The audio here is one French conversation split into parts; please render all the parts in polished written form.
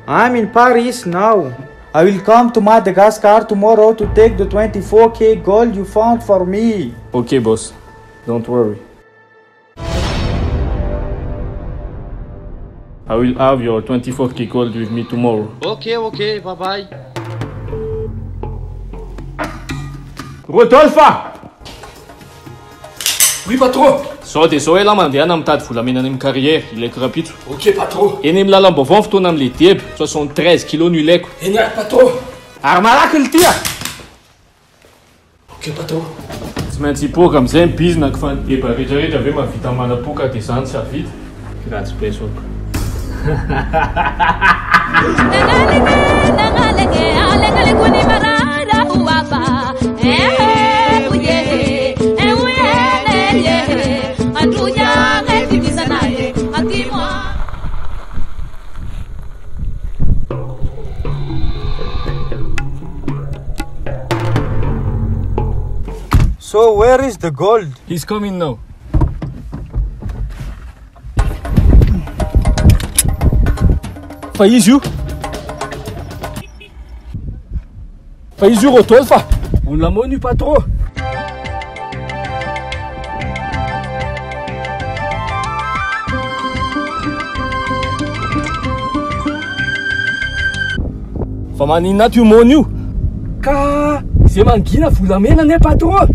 I'm in Paris now. I will come to Madagascar tomorrow to take the 24K gold you found for me. Okay, boss. Don't worry. I will have your 24K gold with me tomorrow. Okay, bye-bye. Rodolphe! Oui, patron. Sode so ela mandeha na mitady volamena any amin'ny carrière ilaiko rapitso. Ok, patron. Eny amin'ny lalam-baovao fotoana amin'le teby 73 kilo no ilaiko. Eny ary, patron. Ary malaky ny tia! Ok, patron. Tsy maintsy hipoaka amin'izay mibizinako fa ny teba rehetrarehetra ave mahavita manapoka dia izany tsy havita. Ratsy besoko. So where is the gold? He's coming now. Fa izy io? Fa izy io Rodolphe? Olona moa io patron. Fa maninona aty io mona io? Ka izay mangina volamena ane patron.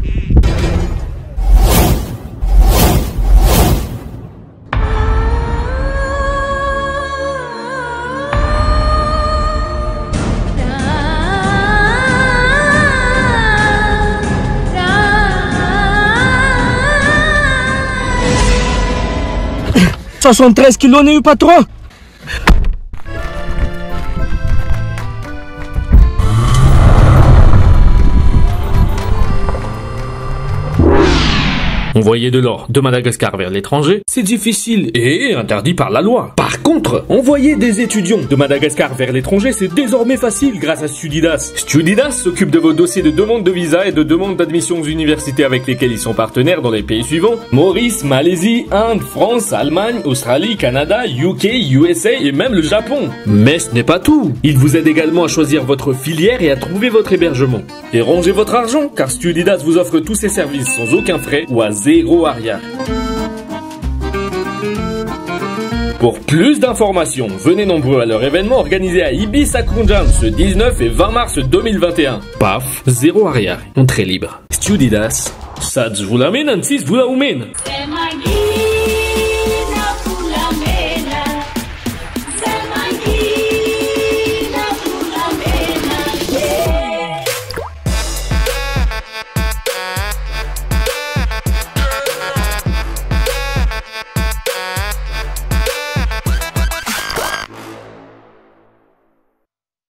Ça 73 kilos ane io patron. Envoyer de l'or de Madagascar vers l'étranger, c'est difficile et interdit par la loi. Par contre, envoyer des étudiants de Madagascar vers l'étranger, c'est désormais facile grâce à Studidas. Studidas s'occupe de vos dossiers de demande de visa et de demande d'admission aux universités avec lesquelles ils sont partenaires dans les pays suivants: Maurice, Malaisie, Inde, France, Allemagne, Australie, Canada, UK, USA et même le Japon. Mais ce n'est pas tout. Il vous aide également à choisir votre filière et à trouver votre hébergement. Et rangez votre argent, car Studidas vous offre tous ses services sans aucun frais ou à 0 arrière. Pour plus d'informations, venez nombreux à leur événement organisé à Ibiza Kunjan ce 19 et 20 mars 2021. Paf, 0 arrière, entrée libre. Studidas, Sadz Volamena, Ntsis Volamena.